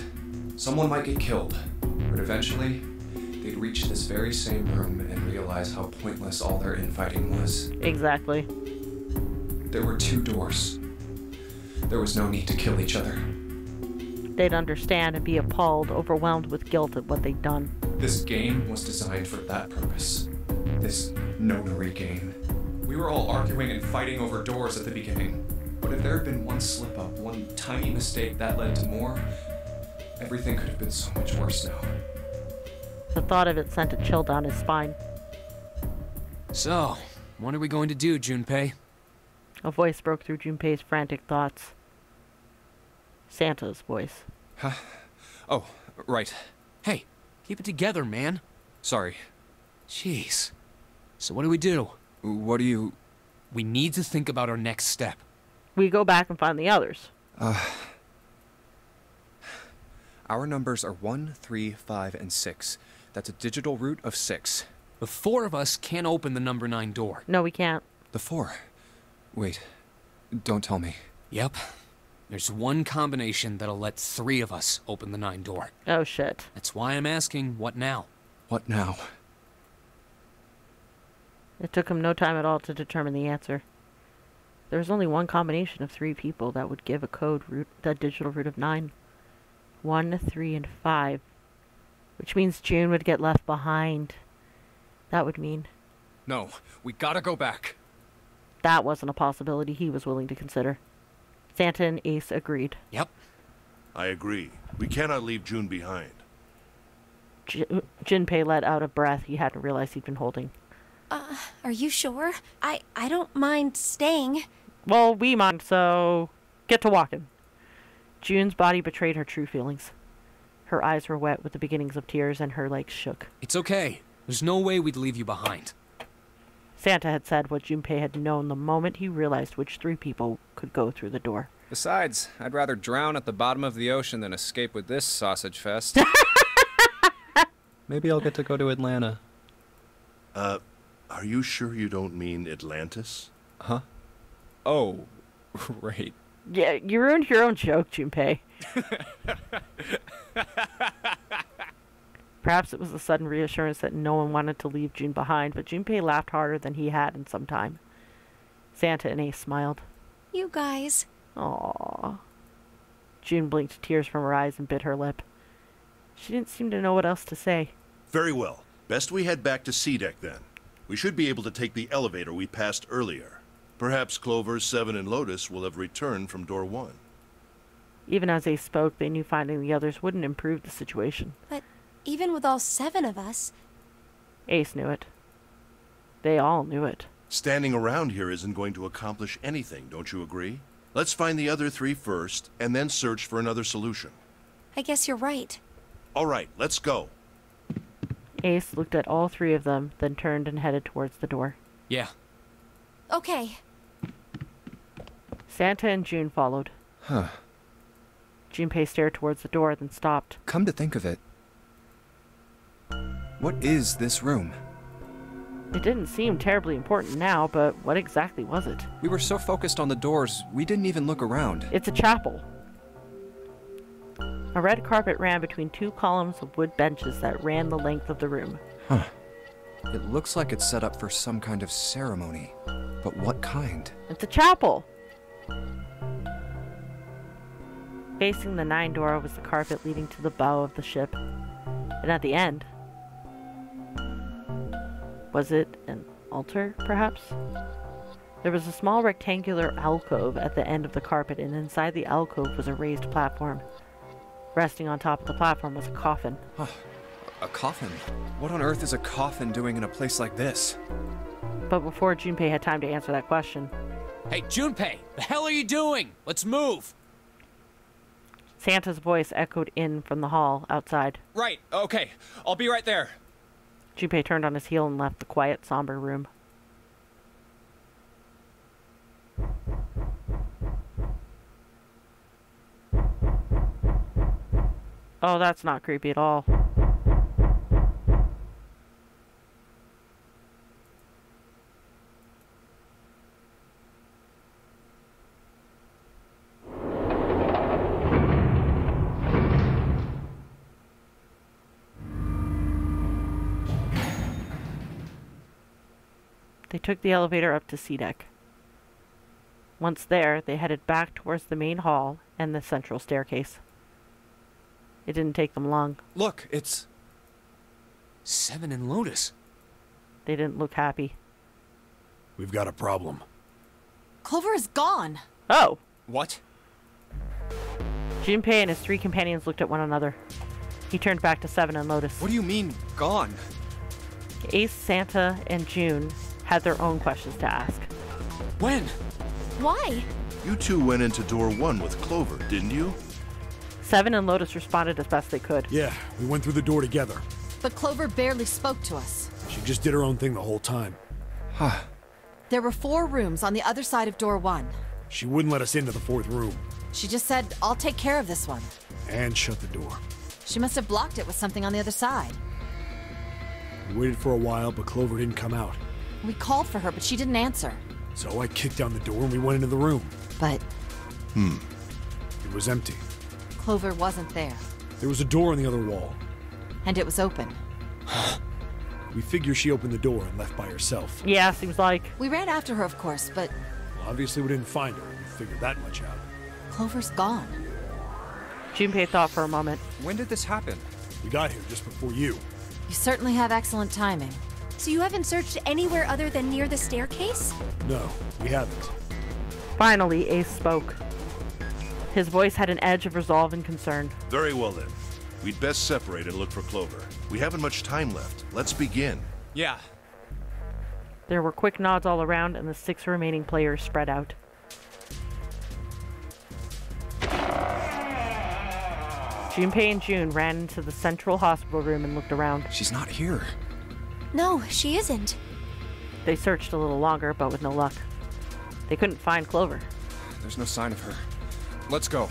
Someone might get killed. But eventually, they'd reach this very same room and realize how pointless all their infighting was. Exactly. There were 2 doors. There was no need to kill each other. They'd understand and be appalled, overwhelmed with guilt at what they'd done. This game was designed for that purpose. This Nonary game. We were all arguing and fighting over doors at the beginning. But if there had been one slip-up, one tiny mistake that led to more, everything could have been so much worse now. The thought of it sent a chill down his spine. So, what are we going to do, Junpei? A voice broke through Junpei's frantic thoughts. Santa's voice. Huh? Oh, right. Hey, keep it together, man. Sorry. Jeez. So what do we do? What do you... We need to think about our next step. We go back and find the others. Our numbers are 1, 3, 5, and 6. That's a digital root of 6. The 4 of us can't open the number 9 door. No, we can't. The 4? Wait. Don't tell me. Yep. There's one combination that'll let 3 of us open the 9 door. Oh, shit. That's why I'm asking, what now? What now? It took him no time at all to determine the answer. There's only one combination of 3 people that would give a code root, the digital root of 9. 1, 3, and 5. Which means June would get left behind. That would mean... No, we gotta go back. That wasn't a possibility he was willing to consider. Santa and Ace agreed. Yep. I agree. We cannot leave June behind. Junpei let out a breath he hadn't realized he'd been holding. Are you sure? I don't mind staying. Well, we mind, so get to walking. June's body betrayed her true feelings. Her eyes were wet with the beginnings of tears, and her legs shook. It's okay. There's no way we'd leave you behind. Santa had said what Junpei had known the moment he realized which 3 people could go through the door. Besides, I'd rather drown at the bottom of the ocean than escape with this sausage fest. Maybe I'll get to go to Atlanta. Are you sure you don't mean Atlantis? Huh? Oh, right. Yeah, you ruined your own joke, Junpei. Perhaps it was the sudden reassurance that no one wanted to leave June behind, but Junpei laughed harder than he had in some time. Santa and Ace smiled. You guys. Aww. June blinked tears from her eyes and bit her lip. She didn't seem to know what else to say. Very well. Best we head back to C-Deck then. We should be able to take the elevator we passed earlier. Perhaps Clover, Seven, and Lotus will have returned from door 1. Even as they spoke, they knew finding the others wouldn't improve the situation. But even with all 7 of us... Ace knew it. They all knew it. Standing around here isn't going to accomplish anything, don't you agree? Let's find the other 3 first, and then search for another solution. I guess you're right. All right, let's go. Ace looked at all 3 of them, then turned and headed towards the door. Yeah. Okay. Santa and June followed. Huh. Junpei stared towards the door, then stopped. Come to think of it, what is this room? It didn't seem terribly important now, but what exactly was it? We were so focused on the doors, we didn't even look around. It's a chapel. A red carpet ran between 2 columns of wood benches that ran the length of the room. Huh. It looks like it's set up for some kind of ceremony. But what kind? It's a chapel! Facing the 9 door was the carpet leading to the bow of the ship. And at the end... was it an altar, perhaps? There was a small rectangular alcove at the end of the carpet, and inside the alcove was a raised platform. Resting on top of the platform was a coffin. A coffin? What on earth is a coffin doing in a place like this? But before Junpei had time to answer that question... Hey, Junpei! The hell are you doing? Let's move! Santa's voice echoed in from the hall outside. Right, okay. I'll be right there. Junpei turned on his heel and left the quiet, somber room. Oh, that's not creepy at all. They took the elevator up to C-Deck. Once there, they headed back towards the main hall and the central staircase. It didn't take them long. Look, it's... Seven and Lotus. They didn't look happy. We've got a problem. Clover is gone. Oh! What? Junpei and his 3 companions looked at one another. He turned back to Seven and Lotus. What do you mean, gone? Ace, Santa, and June had their own questions to ask. When? Why? You 2 went into door 1 with Clover, didn't you? Seven and Lotus responded as best they could. Yeah, we went through the door together. But Clover barely spoke to us. She just did her own thing the whole time. There were 4 rooms on the other side of door 1. She wouldn't let us into the 4th room. She just said, I'll take care of this one. And shut the door. She must have blocked it with something on the other side. We waited for a while, but Clover didn't come out. We called for her, but she didn't answer. So I kicked down the door and we went into the room. But... It was empty. Clover wasn't there. There was a door on the other wall. And it was open. We figure she opened the door and left by herself. Yeah, seems like. We ran after her, of course, but Obviously we didn't find her. We figured that much out. Clover's gone. Junpei thought for a moment. When did this happen? We got here just before you. You certainly have excellent timing. So you haven't searched anywhere other than near the staircase? No, we haven't. Finally, Ace spoke. His voice had an edge of resolve and concern. Very well then. We'd best separate and look for Clover. We haven't much time left. Let's begin. Yeah. There were quick nods all around, and the 6 remaining players spread out. Junpei and June ran into the central hospital room and looked around. She's not here. No, she isn't. They searched a little longer, but with no luck. They couldn't find Clover. There's no sign of her. Let's go.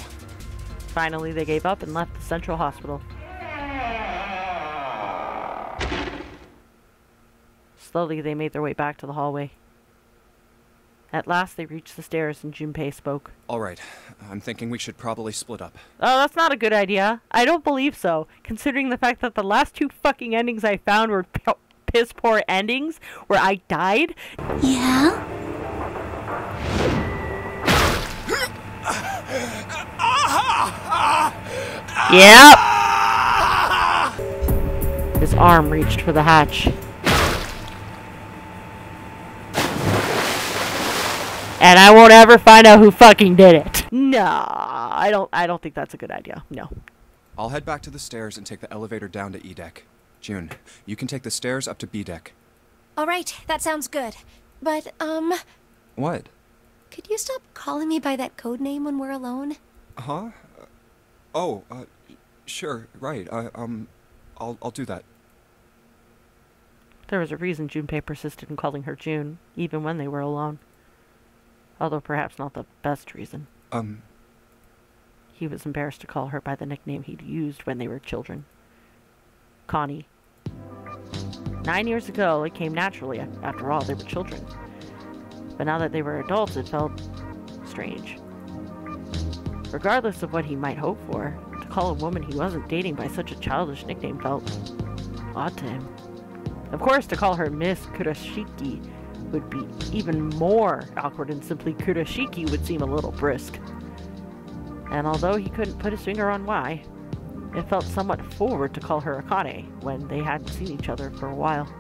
Finally, they gave up and left the central hospital. Slowly, they made their way back to the hallway. At last, they reached the stairs and Junpei spoke. All right. I'm thinking we should probably split up. Oh, that's not a good idea. I don't believe so, considering the fact that the last 2 fucking endings I found were piss-poor endings where I died. Yeah? Yep. His arm reached for the hatch. And I won't ever find out who fucking did it. No, I don't think that's a good idea. No. I'll head back to the stairs and take the elevator down to E deck. June, you can take the stairs up to B deck. All right, that sounds good. But, What? could you stop calling me by that code name when we're alone? Huh? Sure, right. I'll do that. There was a reason Junpei persisted in calling her June, even when they were alone. Although perhaps not the best reason. He was embarrassed to call her by the nickname he'd used when they were children. Connie. 9 years ago, it came naturally. After all, they were children. But now that they were adults, it felt strange. Regardless of what he might hope for, to call a woman he wasn't dating by such a childish nickname felt odd to him. Of course, to call her Miss Kurashiki would be even more awkward, and simply Kurashiki would seem a little brisk. And although he couldn't put his finger on why, it felt somewhat forward to call her Akane when they hadn't seen each other for a while.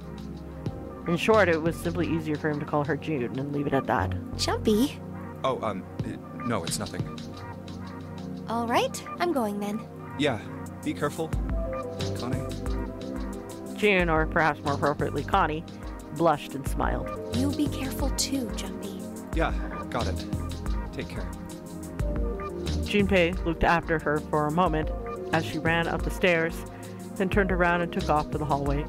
In short, it was simply easier for him to call her June and leave it at that. Jumpy. Oh, no, it's nothing. All right, I'm going then. Yeah, be careful, Connie. June, or perhaps more appropriately Connie, blushed and smiled. You be careful too, Jumpy. Yeah, got it. Take care. Junpei looked after her for a moment as she ran up the stairs, then turned around and took off to the hallway.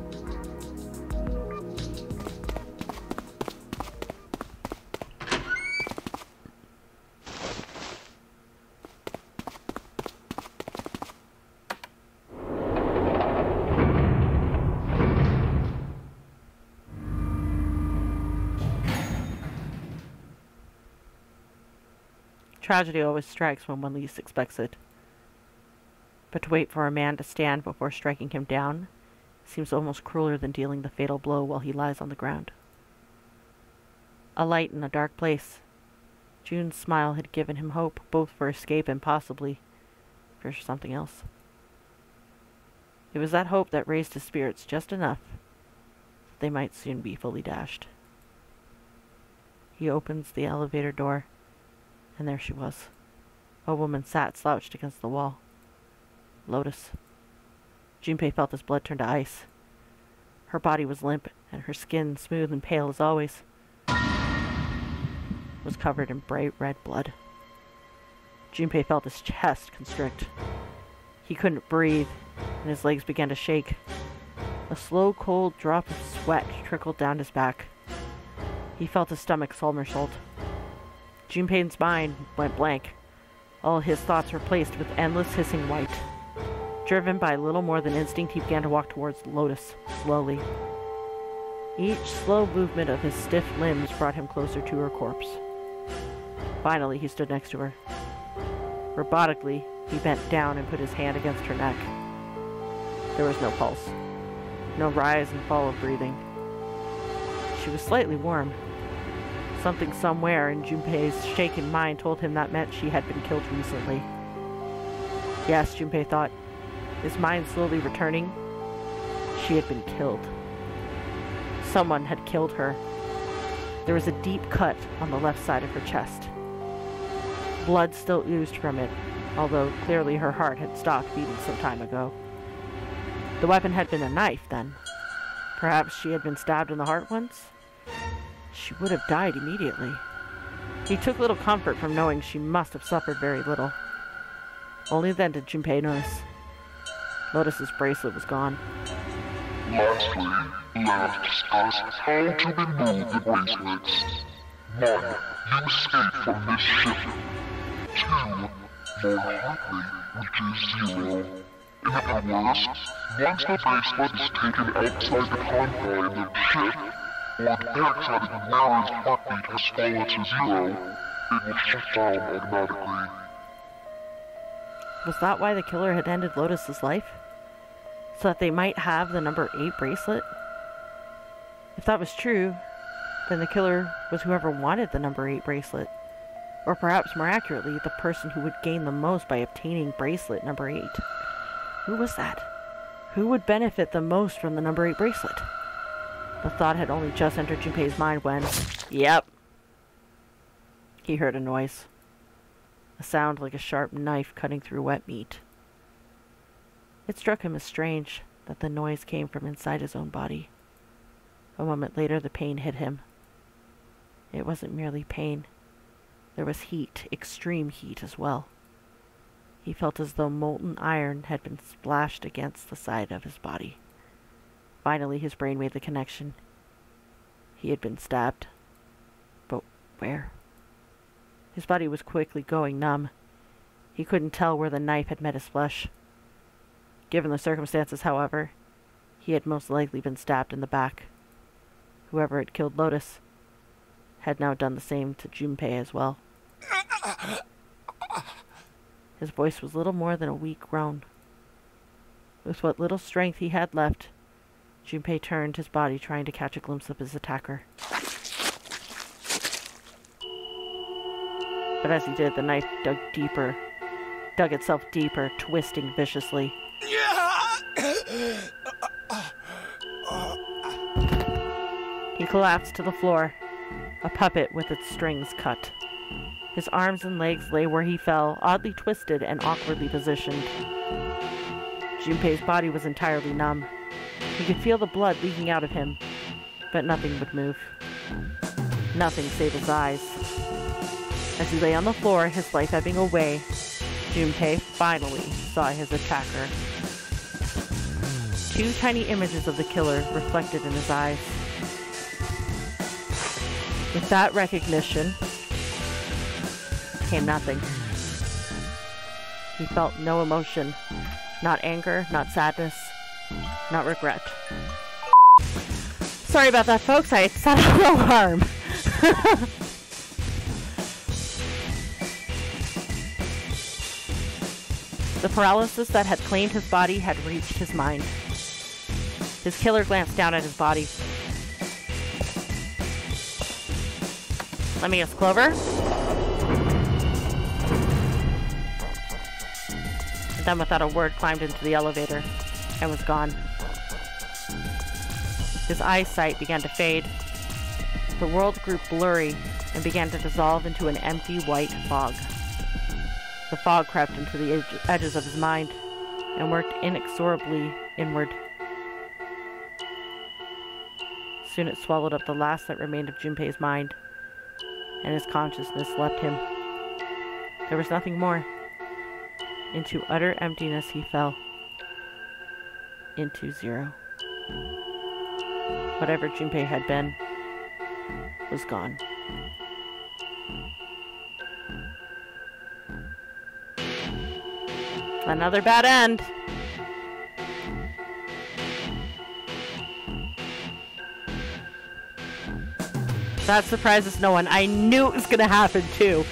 Tragedy always strikes when one least expects it. But to wait for a man to stand before striking him down seems almost crueler than dealing the fatal blow while he lies on the ground. A light in a dark place. June's smile had given him hope, both for escape and possibly for something else. It was that hope that raised his spirits just enough that they might soon be fully dashed. He opens the elevator door, and there she was. A woman sat slouched against the wall. Lotus. Junpei felt his blood turn to ice. Her body was limp, and her skin, smooth and pale as always, was covered in bright red blood. Junpei felt his chest constrict. He couldn't breathe, and his legs began to shake. A slow, cold drop of sweat trickled down his back. He felt his stomach somersault. Junpei's mind went blank. All his thoughts were replaced with endless hissing white. Driven by little more than instinct, he began to walk towards Lotus, slowly. Each slow movement of his stiff limbs brought him closer to her corpse. Finally, he stood next to her. Robotically, he bent down and put his hand against her neck. There was no pulse. No rise and fall of breathing. She was slightly warm. Something somewhere in Junpei's shaken mind told him that meant she had been killed recently. Yes, Junpei thought, his mind slowly returning. She had been killed. Someone had killed her. There was a deep cut on the left side of her chest. Blood still oozed from it, although clearly her heart had stopped beating some time ago. The weapon had been a knife, then. Perhaps she had been stabbed in the heart once? She would have died immediately. He took little comfort from knowing she must have suffered very little. Only then did Junpei notice. Lotus's bracelet was gone. Lastly, let us discuss how to remove the bracelets. 1. You escape from this ship. 2. Your heart rate reaches 0. In other words, once the bracelet is taken outside the confine of the ship, or the outside of the wearer's heartbeat has fallen to 0, it will shut down automatically. Was that why the killer had ended Lotus's life? So that they might have the number 8 bracelet? If that was true, then the killer was whoever wanted the number 8 bracelet. Or perhaps more accurately, the person who would gain the most by obtaining bracelet number 8. Who was that? Who would benefit the most from the number 8 bracelet? The thought had only just entered Junpei's mind when... Yep. He heard a noise. A sound like a sharp knife cutting through wet meat. It struck him as strange that the noise came from inside his own body. A moment later, the pain hit him. It wasn't merely pain. There was heat, extreme heat as well. He felt as though molten iron had been splashed against the side of his body. Finally, his brain made the connection. He had been stabbed. But where? His body was quickly going numb. He couldn't tell where the knife had met his flesh. Given the circumstances, however, he had most likely been stabbed in the back. Whoever had killed Lotus had now done the same to Jumpei as well. His voice was little more than a weak groan. With what little strength he had left, Junpei turned his body trying to catch a glimpse of his attacker. But as he did, the knife dug itself deeper, twisting viciously. He collapsed to the floor, a puppet with its strings cut. His arms and legs lay where he fell, oddly twisted and awkwardly positioned. Junpei's body was entirely numb. He could feel the blood leaking out of him, but nothing would move. Nothing save his eyes. As he lay on the floor, his life ebbing away, Junpei finally saw his attacker. 2 tiny images of the killer reflected in his eyes. With that recognition came nothing. He felt no emotion, not anger, not sadness, not regret. Sorry about that, folks. I set an alarm. The paralysis that had claimed his body had reached his mind. His killer glanced down at his body. Let me guess, Clover? And then without a word climbed into the elevator and was gone. His eyesight began to fade. The world grew blurry and began to dissolve into an empty white fog. The fog crept into the edges of his mind and worked inexorably inward. Soon it swallowed up the last that remained of Junpei's mind, and his consciousness left him. There was nothing more. Into utter emptiness he fell. Into zero. Whatever Junpei had been was gone. Another bad end. That surprises no one. I knew it was going to happen too.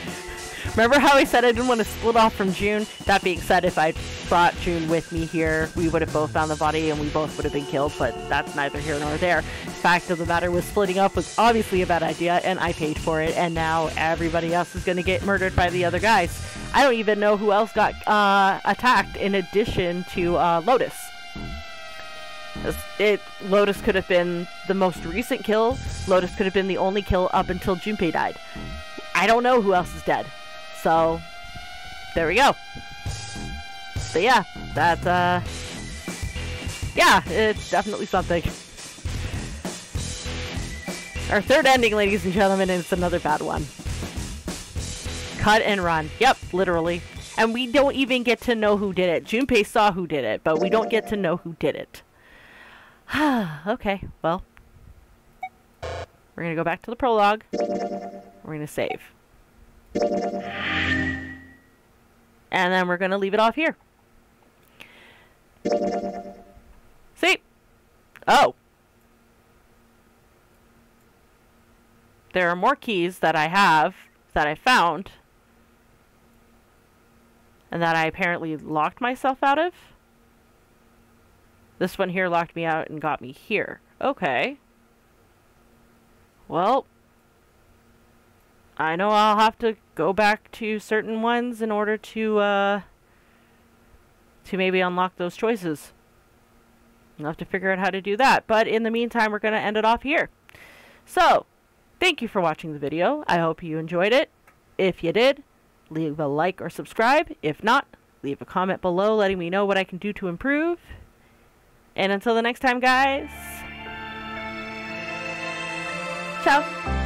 Remember how I said I didn't want to split off from June? That being said, if I'd brought June with me here, we would have both found the body and we both would have been killed, but that's neither here nor there. Fact of the matter was, splitting up was obviously a bad idea, and I paid for it, and now everybody else is going to get murdered by the other guys. I don't even know who else got attacked in addition to Lotus. Lotus could have been the most recent kill. Lotus could have been the only kill up until Junpei died. I don't know who else is dead. So, there we go. But yeah, that's, yeah, it's definitely something. Our third ending, ladies and gentlemen, and it's another bad one. Cut and run. Yep, literally. And we don't even get to know who did it. Junpei saw who did it, but we don't get to know who did it. Okay, well. We're gonna go back to the prologue. We're gonna save. And then we're gonna leave it off here. See? Oh. There are more keys that I have, that I found, and that I apparently locked myself out of. This one here locked me out and got me here. Okay. Well, I know I'll have to go back to certain ones in order to maybe unlock those choices. I'll have to figure out how to do that. But in the meantime, we're going to end it off here. So, thank you for watching the video. I hope you enjoyed it. If you did, leave a like or subscribe. If not, leave a comment below letting me know what I can do to improve. And until the next time, guys, ciao.